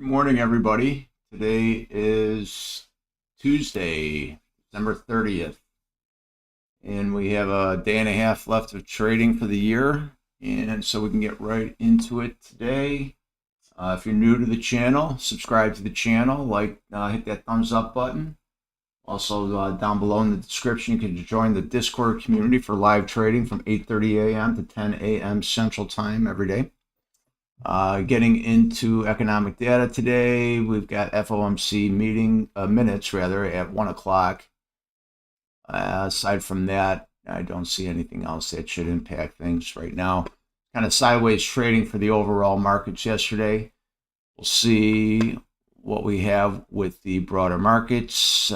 Good morning, everybody. Today is Tuesday, December 30th, and we have a day and a half left of trading for the year, and so we can get right into it today. If you're new to the channel, subscribe to the channel, hit that thumbs up button. Also, down below in the description, you can join the Discord community for live trading from 8:30 a.m. to 10 a.m. Central Time every day. Getting into economic data today, we've got FOMC meeting minutes at 1 o'clock. Aside from that, I don't see anything else that should impact things right now. Kind of sideways trading for the overall markets yesterday. We'll see what we have with the broader markets.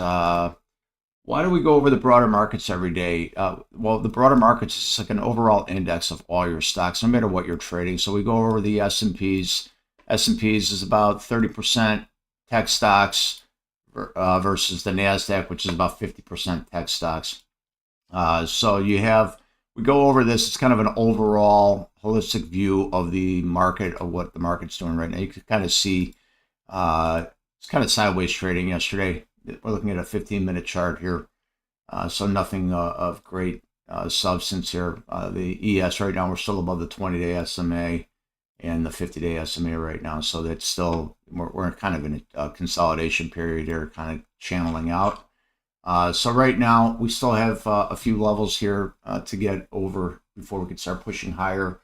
Why do we go over the broader markets every day? Well, the broader markets is like an overall index of all your stocks, no matter what you're trading. So we go over the S&Ps. S&Ps is about 30% tech stocks versus the NASDAQ, which is about 50% tech stocks. So we go over this. It's kind of an overall holistic view of the market, of what the market's doing right now. You can kind of see it's kind of sideways trading yesterday. We're looking at a 15-minute chart here, so nothing of great substance here. The ES right now, we're still above the 20-day SMA and the 50-day SMA right now, so that's still, we're kind of in a consolidation period here, kind of channeling out. So right now, we still have a few levels here to get over before we can start pushing higher.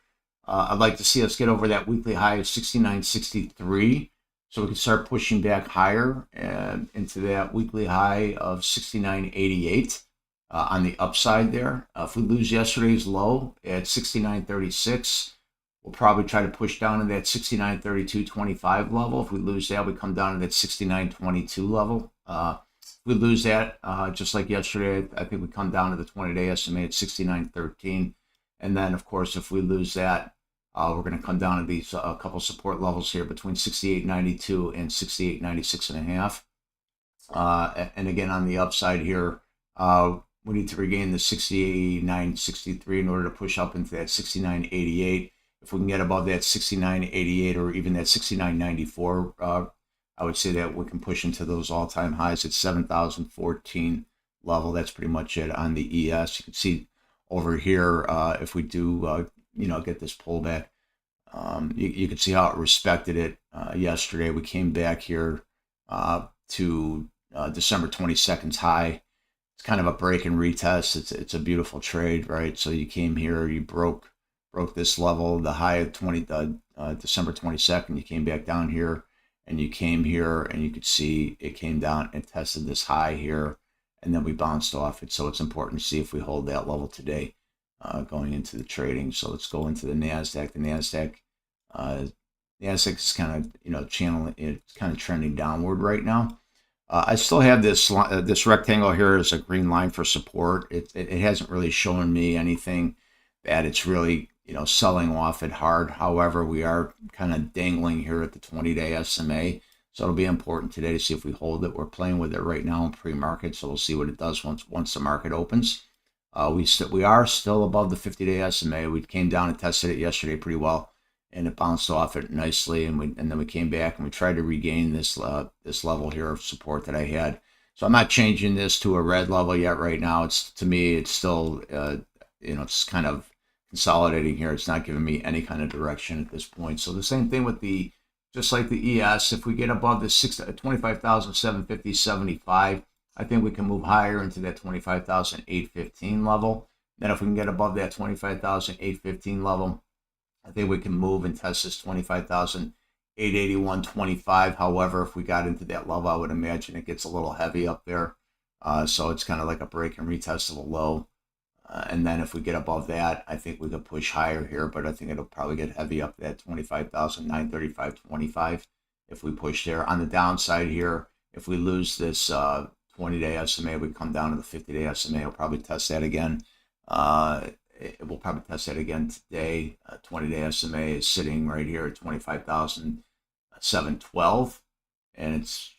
I'd like to see us get over that weekly high of 69.63. So we can start pushing back higher into that weekly high of 69.88 on the upside there. If we lose yesterday's low at 69.36, we'll probably try to push down to that 69.32.25 level. If we lose that, we come down to that 69.22 level. If we lose that, just like yesterday, I think we come down to the 20-day SMA at 69.13. And then, of course, if we lose that, we're going to come down to these a couple support levels here between 68.92 and 68.96.5. And again, on the upside here, we need to regain the 69.63 in order to push up into that 69.88. If we can get above that 69.88 or even that 69.94, I would say that we can push into those all-time highs at 7,014 level. That's pretty much it on the ES. You can see over here, if we do get this pullback, you can see how it respected it yesterday. We came back here to December 22nd's high. It's kind of a break and retest. It's a beautiful trade, right? So you came here, you broke this level, the high of December 22nd. You came back down here, and you came here, and you could see it came down and tested this high here, and then we bounced off it. So it's important to see if we hold that level today. Going into the trading. So let's go into the NASDAQ. The NASDAQ is kind of channeling. It's kind of trending downward right now. I still have this rectangle here as a green line for support. It hasn't really shown me anything that it's really selling off it hard. However, we are kind of dangling here at the 20-day SMA. So it'll be important today to see if we hold it. We're playing with it right now in pre-market, so we'll see what it does once the market opens. We are still above the 50-day SMA. We came down and tested it yesterday pretty well, and it bounced off it nicely. And then we came back and we tried to regain this level here of support that I had. So I'm not changing this to a red level yet. Right now, to me, it's still it's kind of consolidating here. It's not giving me any kind of direction at this point. So the same thing with just like the ES. If we get above the 25,750.75. I think we can move higher into that 25,815 level. Then if we can get above that 25,815 level, I think we can move and test this 25,881.25. However, if we got into that level, I would imagine it gets a little heavy up there. So it's kind of like a break and retest of a low. And then if we get above that, I think we could push higher here, but I think it'll probably get heavy up to that 25,935.25 if we push there. On the downside here, if we lose this 20-day SMA, we come down to the 50-day SMA. We'll probably test that again. We'll probably test that again today. 20-day SMA is sitting right here at 25,712, and it's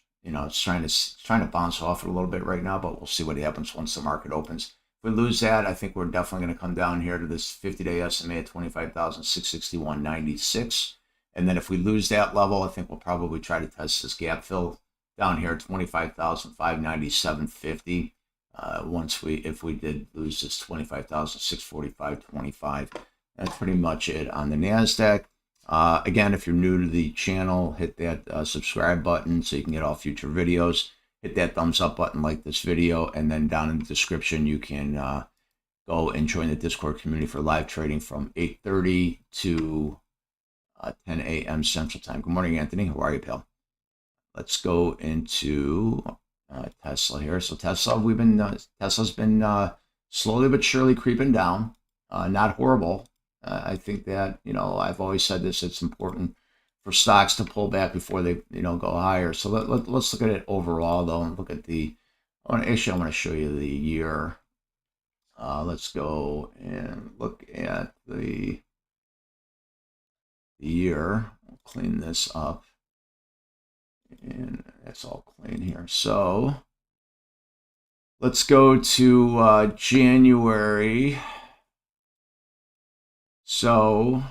trying to bounce off it a little bit right now. But we'll see what happens once the market opens. If we lose that, I think we're definitely going to come down here to this 50-day SMA at 25,661.96. And then if we lose that level, I think we'll probably try to test this gap fill down here at 25,597.50. If we did lose this 25,645.25. That's pretty much it on the NASDAQ. Again, if you're new to the channel, hit that subscribe button so you can get all future videos. Hit that thumbs up button, like this video, and then down in the description you can go and join the Discord community for live trading from 8:30 to 10 a.m. Central Time. Good morning, Anthony. How are you, pal? Let's go into Tesla here. So Tesla's been slowly but surely creeping down. Not horrible. I think that, I've always said this, it's important for stocks to pull back before they, go higher. So let's look at it overall, though, and look at I want to show you the year. Let's go and look at the year. We'll clean this up. And that's all clean here. So let's go to January. So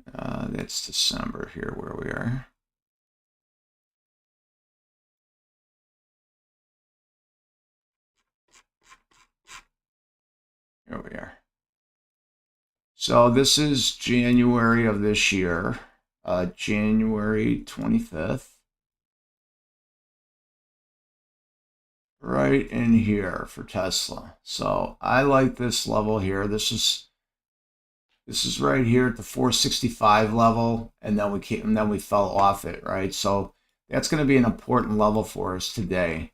that's December here where we are. Here we are. So this is January of this year, January 25th. Right in here for Tesla. So I like this level here. This is right here at the 465 level, and then we fell off it, right? So that's going to be an important level for us today,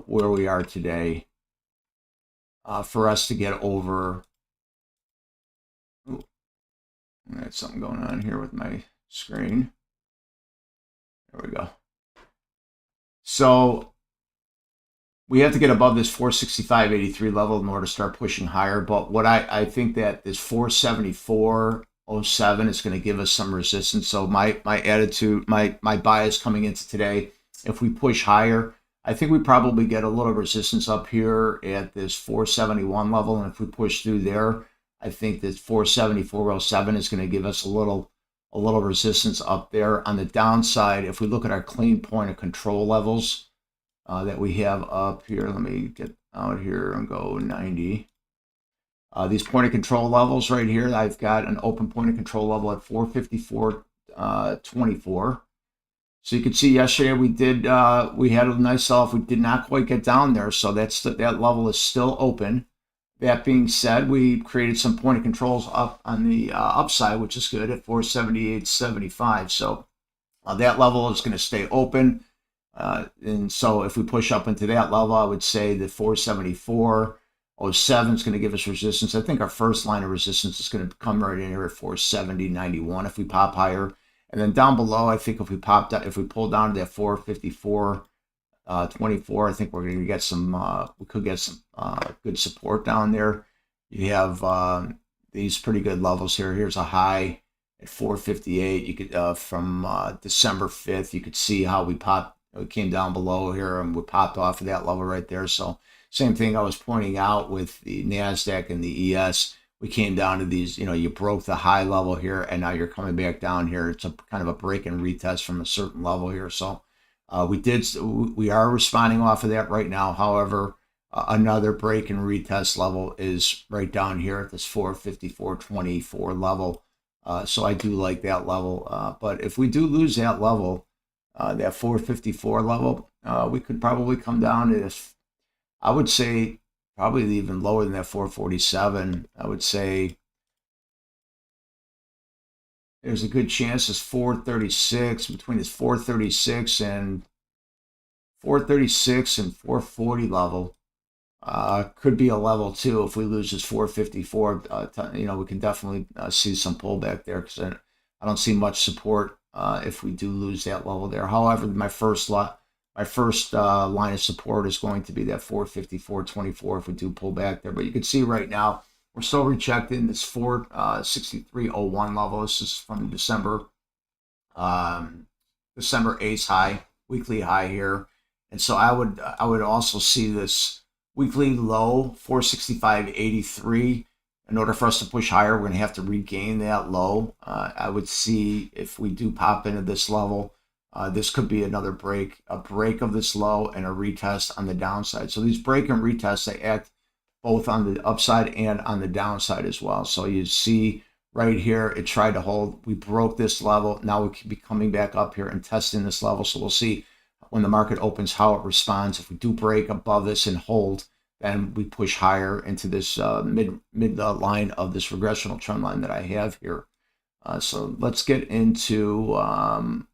where we are today, for us to get over. Ooh, I got something going on here with my screen. There we go. So we have to get above this 465.83 level in order to start pushing higher. But what I think that this 474.07 is going to give us some resistance. So my attitude, my bias coming into today, if we push higher, I think we probably get a little resistance up here at this 471 level. And if we push through there, I think this 474.07 is going to give us a little resistance up there. On the downside, if we look at our clean point of control levels, that we have up here. Let me get out here and go 90. These point of control levels right here, I've got an open point of control level at 454.24. So you can see yesterday we had a nice sell-off. We did not quite get down there, so that level is still open. That being said, we created some point of controls up on the upside, which is good at 478.75. So that level is going to stay open. And so if we push up into that level, I would say that 474.07 is going to give us resistance. I think our first line of resistance is going to come right in here at 470.91 if we pop higher. And then down below, I think if we pull down to that 454.24, I think we're going to get we could get some good support down there. You have these pretty good levels here. Here's a high at 458. You could from December 5th, you could see how we came down below here and we popped off of that level right there. So same thing I was pointing out with the NASDAQ and the ES. We came down to these, you broke the high level here and now you're coming back down here. It's a kind of a break and retest from a certain level here. So we are responding off of that right now. However, another break and retest level is right down here at this 454.24 level. So I do like that level. But if we do lose that level, that 454 level, we could probably come down to this, I would say probably even lower than that 447. I would say there's a good chance this 436, between this 436 and 440 level could be a level too. If we lose this 454, we can definitely see some pullback there, because I don't see much support if we do lose that level there. However, my first line of support is going to be that 454.24 if we do pull back there. But you can see right now we're still rejecting this 463.01 level. This is from December 8th high, weekly high here. And so I would also see this weekly low 465.83 In order for us to push higher, we're going to have to regain that low. I would see if we do pop into this level, this could be another break, a break of this low and a retest on the downside. So these break and retests, they act both on the upside and on the downside as well. So you see right here, it tried to hold. We broke this level. Now we could be coming back up here and testing this level. So we'll see when the market opens how it responds. If we do break above this and hold, then we push higher into this mid line of this regressional trend line that I have here. So let's get into the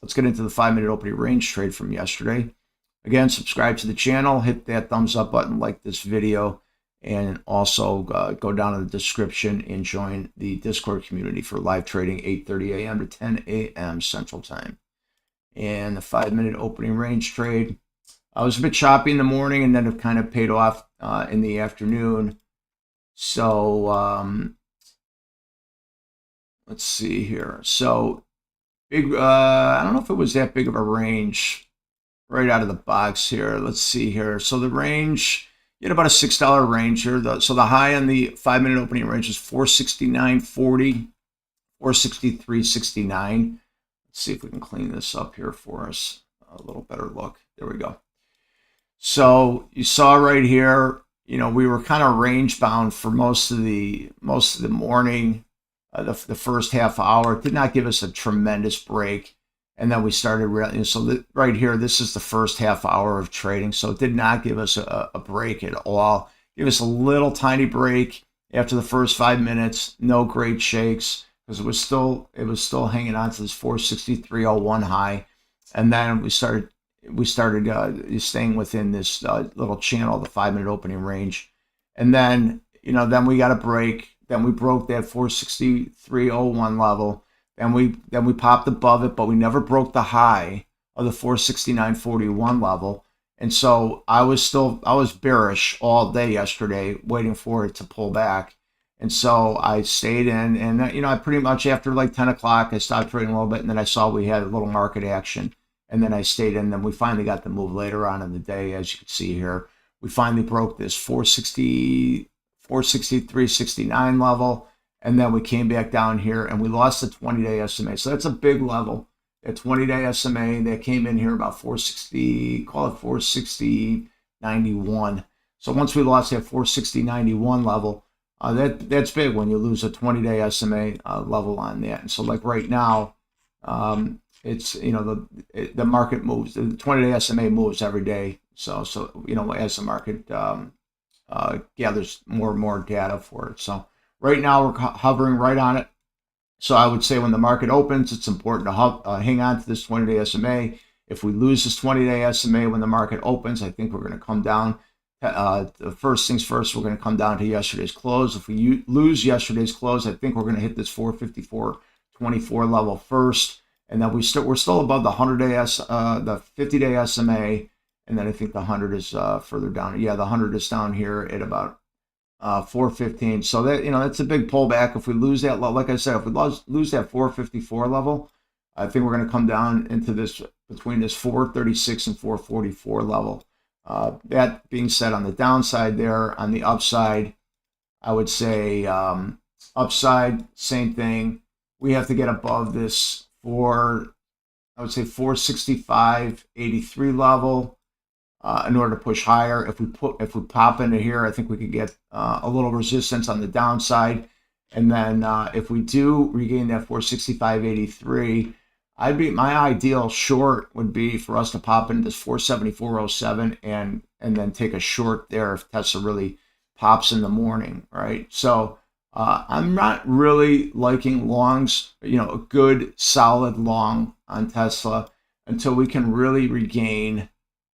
5-minute opening range trade from yesterday. Again, subscribe to the channel, hit that thumbs up button, like this video, and also go down in the description and join the Discord community for live trading 8:30 a.m. to 10 a.m. Central Time. And the 5-minute opening range trade. I was a bit choppy in the morning, and then it kind of paid off in the afternoon. So let's see here. So big. I don't know if it was that big of a range right out of the box here. Let's see here. So the range, you had about a $6 range here. So the high on the 5-minute opening range is 469.40, 463.69. Let's see if we can clean this up here for us. A little better look. There we go. So you saw right here, you know, we were kind of range bound for most of the morning. The first half hour did not give us a tremendous break, and then we started. So right here, this is the first half hour of trading. So it did not give us a break at all. Give us a little tiny break after the first 5 minutes. No great shakes because it was still hanging on to this 463.01 high, and then we started staying within this little channel, the 5-minute opening range. And then, you know, then we got a break. Then we broke that 463.01 level. Then we popped above it, but we never broke the high of the 469.41 level. And so I was bearish all day yesterday, waiting for it to pull back. And so I stayed in, and you know, I pretty much after like 10 o'clock, I stopped trading a little bit, and then I saw we had a little market action. And then I stayed in. Then we finally got the move later on in the day, as you can see here. We finally broke this 463.69 level, and then we came back down here, and we lost the 20-day SMA. So that's a big level. That 20-day SMA that came in here about 460, call it 460.91. So once we lost that 460.91 level, that's big when you lose a 20-day SMA level on that. And so like right now, it's, you know, the market moves. The 20-day SMA moves every day. So you know, as the market gathers more and more data for it. So right now we're hovering right on it. So I would say when the market opens, it's important to hang on to this 20-day SMA. If we lose this 20-day SMA when the market opens, I think we're going to come down. The first things first, we're going to come down to yesterday's close. If we lose yesterday's close, I think we're going to hit this 454.24 level first. And then we're still above the 100-day, the 50-day SMA, and then I think the 100 is further down. Yeah, the 100 is down here at about 415. So that, you know, that's a big pullback. If we lose that, like I said, if we lose that 454 level, I think we're going to come down into this between this 436 and 444 level. That being said, on the downside there, on the upside, I would say upside, same thing. We have to get above this I would say 465.83 level in order to push higher. If we pop into here, I think we could get a little resistance on the downside. And then if we do regain that 465.83, my ideal short would be for us to pop into this 474.07 and then take a short there if Tesla really pops in the morning, right? So I'm not really liking longs, you know, a good solid long on Tesla until we can really regain,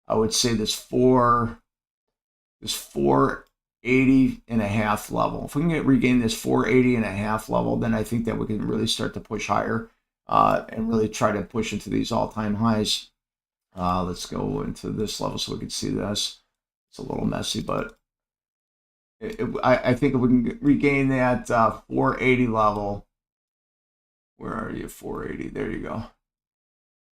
I would say, this 480.5 level. If we can regain this 480.5 level, then I think that we can really start to push higher and really try to push into these all-time highs. Let's go into this level so we can see this. It's a little messy, but I think if we can regain that 480 level, where are you? 480, there you go.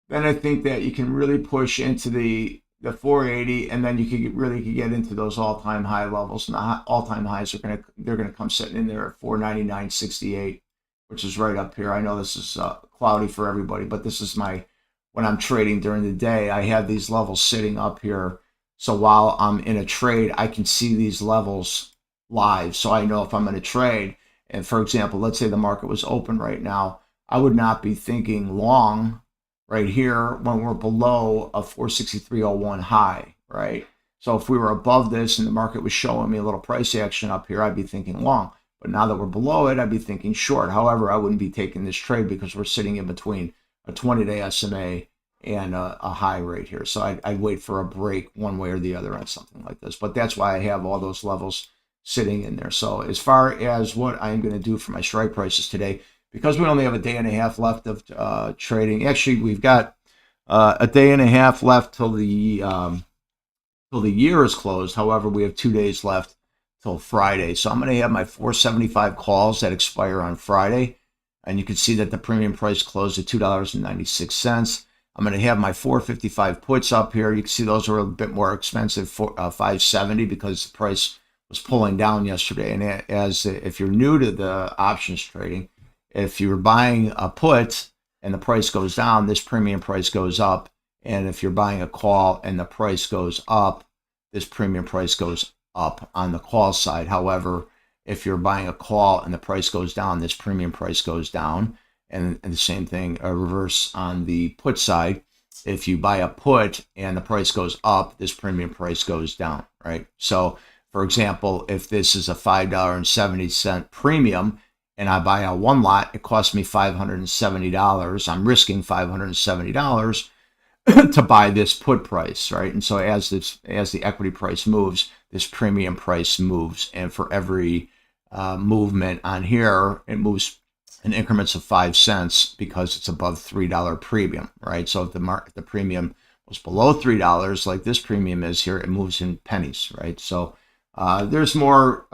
Then I think that you can really push into the the 480, and then you could really get into those all-time high levels. And the all-time highs are they're gonna come sitting in there at 499.68, which is right up here. I know this is cloudy for everybody, but this is when I'm trading during the day, I have these levels sitting up here. So while I'm in a trade, I can see these levels live. So I know if I'm in a trade, and for example, let's say the market was open right now, I would not be thinking long right here when we're below a 463.01 high, right? So if we were above this and the market was showing me a little price action up here, I'd be thinking long. But now that we're below it, I'd be thinking short. However, I wouldn't be taking this trade because we're sitting in between a 20-day SMA and a high right here. So I'd wait for a break one way or the other on something like this. But that's why I have all those levels sitting in there. So as far as what I'm going to do for my strike prices today, because we only have a day and a half left of trading. Actually, we've got a day and a half left till the year is closed. However, we have 2 days left till Friday. So I'm going to have my 475 calls that expire on Friday. And you can see that the premium price closed at $2.96. I'm going to have my 455 puts up here. You can see those are a bit more expensive, for 570, because the price was pulling down yesterday. And if you're new to the options trading, if you're buying a put and the price goes down, this premium price goes up. And if you're buying a call and the price goes up, this premium price goes up on the call side. However, if you're buying a call and the price goes down, this premium price goes down. And the same thing, reverse on the put side. If you buy a put and the price goes up, this premium price goes down, right? So, for example, if this is a $5.70 premium, and I buy a one lot, it costs me $570. I'm risking $570 to buy this put price, right? And so as the equity price moves, this premium price moves. And for every movement on here, it moves in increments of 5 cents because it's above $3 premium, right? So if the premium was below $3, like this premium is here, it moves in pennies, right? So there's more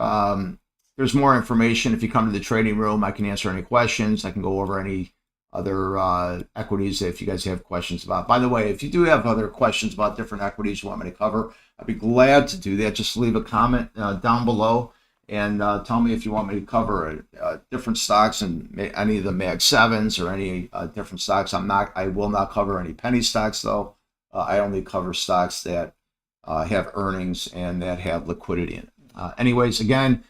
information. If you come to the trading room, I can answer any questions. I can go over any other equities if you guys have questions about. By the way, if you do have other questions about different equities you want me to cover, I'd be glad to do that. Just leave a comment down below and tell me if you want me to cover different stocks and any of the Mag 7s or any different stocks. I will not cover any penny stocks though. I only cover stocks that have earnings and that have liquidity in it. Anyways, again,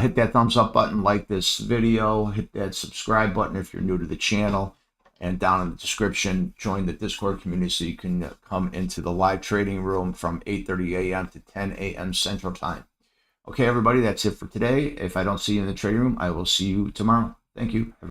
hit that thumbs up button, like this video, hit that subscribe button if you're new to the channel, and down in the description, join the Discord community so you can come into the live trading room from 8:30 a.m. to 10 a.m. Central Time. Okay, everybody, that's it for today. If I don't see you in the trading room, I will see you tomorrow. Thank you.